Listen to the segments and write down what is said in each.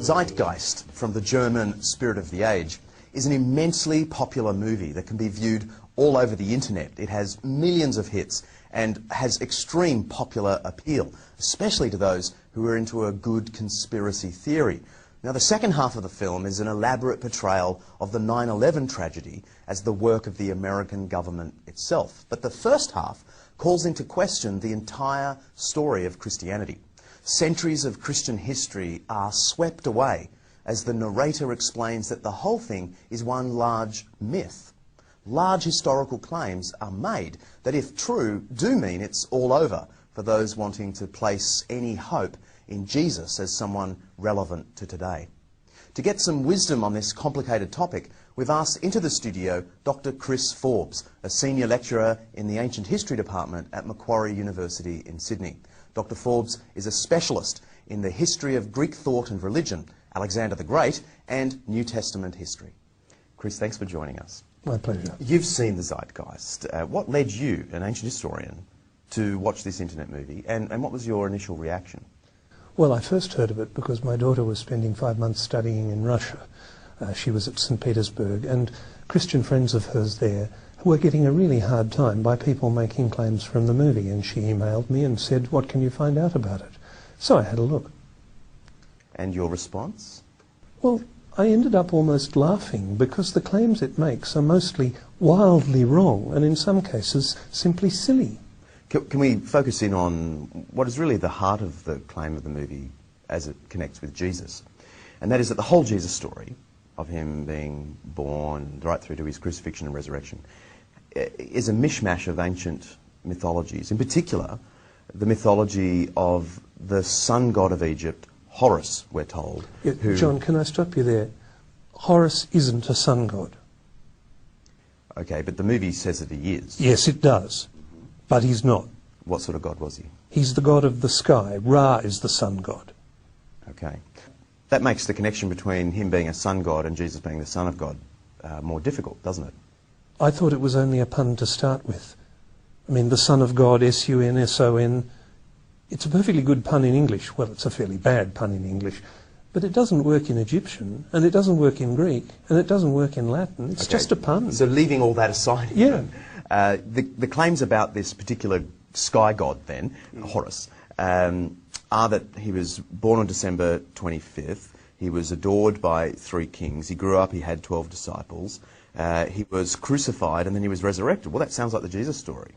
Zeitgeist, from the German Spirit of the Age, is an immensely popular movie that can be viewed all over the internet. It has millions of hits and has extreme popular appeal, especially to those who are into a good conspiracy theory. Now, the second half of the film is an elaborate portrayal of the 9/11 tragedy as the work of the American government itself. But the first half calls into question the entire story of Christianity. Centuries of Christian history are swept away as the narrator explains that the whole thing is one large myth. Large historical claims are made that, if true, do mean it's all over for those wanting to place any hope in Jesus as someone relevant to today. To get some wisdom on this complicated topic, we've asked into the studio Dr. Chris Forbes, a senior lecturer in the Ancient History Department at Macquarie University in Sydney. Dr. Forbes is a specialist in the history of Greek thought and religion, Alexander the Great, and New Testament history. Chris, thanks for joining us. My pleasure. You've seen the Zeitgeist. What led you, an ancient historian, to watch this internet movie, and what was your initial reaction? Well, I first heard of it because my daughter was spending 5 months studying in Russia. She was at St. Petersburg, and Christian friends of hers there were getting a really hard time by people making claims from the movie, and she emailed me and said, "What can you find out about it?" So I had a look. And your response? Well, I ended up almost laughing because the claims it makes are mostly wildly wrong and in some cases simply silly. Can we focus in on what is really the heart of the claim of the movie as it connects with Jesus? And that is that the whole Jesus story of him being born right through to his crucifixion and resurrection is a mishmash of ancient mythologies. In particular, the mythology of the sun god of Egypt, Horus, we're told. Yeah, John, can I stop you there? Horus isn't a sun god. Okay, but the movie says that he is. Yes, it does. But he's not. What sort of god was he? He's the god of the sky. Ra is the sun god. Okay. That makes the connection between him being a sun god and Jesus being the son of God more difficult, doesn't it? I thought it was only a pun to start with. I mean, the son of God, S-U-N-S-O-N, it's a perfectly good pun in English. Well, it's a fairly bad pun in English. But it doesn't work in Egyptian, and it doesn't work in Greek, and it doesn't work in Latin. It's just a pun. So leaving all that aside, yeah. The claims about this particular sky god then, Horus, are that he was born on December 25th. He was adored by 3 kings. He grew up, he had 12 disciples. He was crucified and then he was resurrected. Well, that sounds like the Jesus story.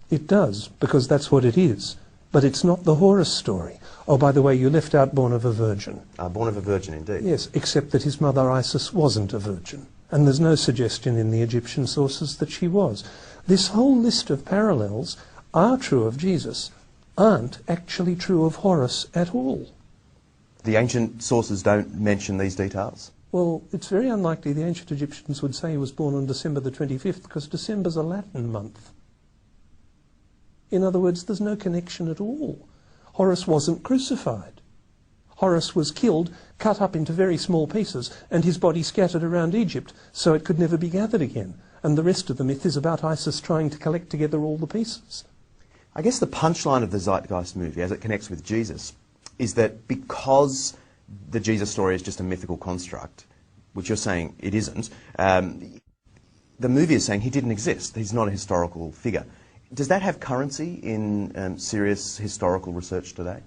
It does, because that's what it is. But it's not the Horus story. Oh, by the way, you left out born of a virgin. Born of a virgin, indeed. Yes, except that his mother Isis wasn't a virgin. And there's no suggestion in the Egyptian sources that she was. This whole list of parallels are true of Jesus, aren't actually true of Horus at all. The ancient sources don't mention these details? Well, it's very unlikely the ancient Egyptians would say he was born on December the 25th, because December's a Latin month. In other words, there's no connection at all. Horus wasn't crucified. Horus was killed, cut up into very small pieces, and his body scattered around Egypt, so it could never be gathered again. And the rest of the myth is about Isis trying to collect together all the pieces. I guess the punchline of the Zeitgeist movie, as it connects with Jesus, is that because the Jesus story is just a mythical construct, which you're saying it isn't, the movie is saying he didn't exist. He's not a historical figure. Does that have currency in serious historical research today?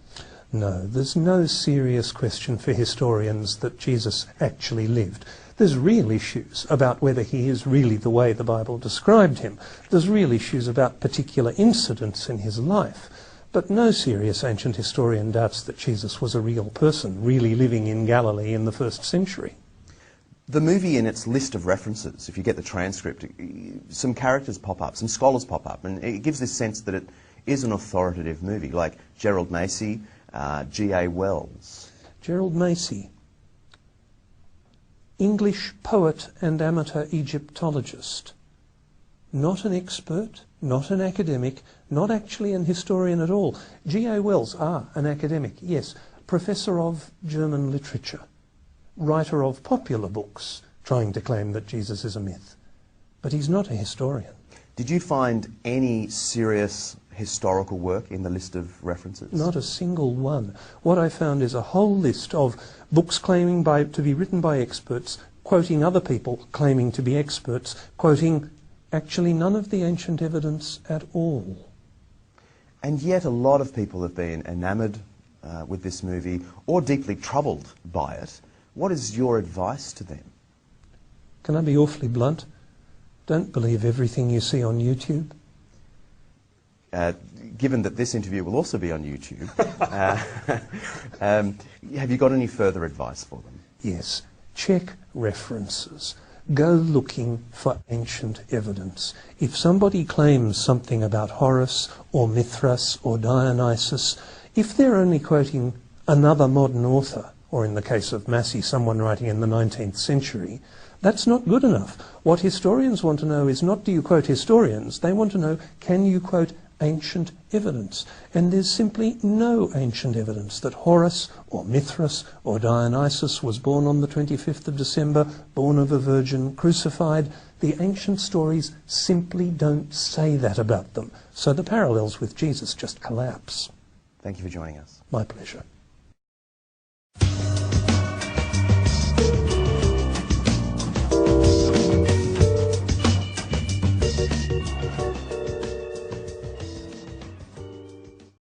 No, there's no serious question for historians that Jesus actually lived. There's real issues about whether he is really the way the Bible described him. There's real issues about particular incidents in his life. But no serious ancient historian doubts that Jesus was a real person, really living in Galilee in the 1st century. The movie, in its list of references, if you get the transcript, some characters pop up, some scholars pop up, and it gives this sense that it is an authoritative movie, like Gerald Macy, G.A. Wells. Gerald Macy, English poet and amateur Egyptologist. Not an expert, not an academic, not actually an historian at all. G.A. Wells, an academic, yes, professor of German literature, writer of popular books, trying to claim that Jesus is a myth. But he's not a historian. Did you find any serious historical work in the list of references? Not a single one. What I found is a whole list of books claiming to be written by experts, quoting other people claiming to be experts, quoting actually none of the ancient evidence at all. And yet a lot of people have been enamoured with this movie or deeply troubled by it. What is your advice to them? Can I be awfully blunt? Don't believe everything you see on YouTube. Given that this interview will also be on YouTube, have you got any further advice for them? Yes. Check references. Go looking for ancient evidence. If somebody claims something about Horus or Mithras or Dionysus, if they're only quoting another modern author, or in the case of Massey, someone writing in the 19th century, that's not good enough. What historians want to know is not do you quote historians, they want to know can you quote ancient evidence. And there's simply no ancient evidence that Horus or Mithras or Dionysus was born on the 25th of December, born of a virgin, crucified. The ancient stories simply don't say that about them. So the parallels with Jesus just collapse. Thank you for joining us. My pleasure.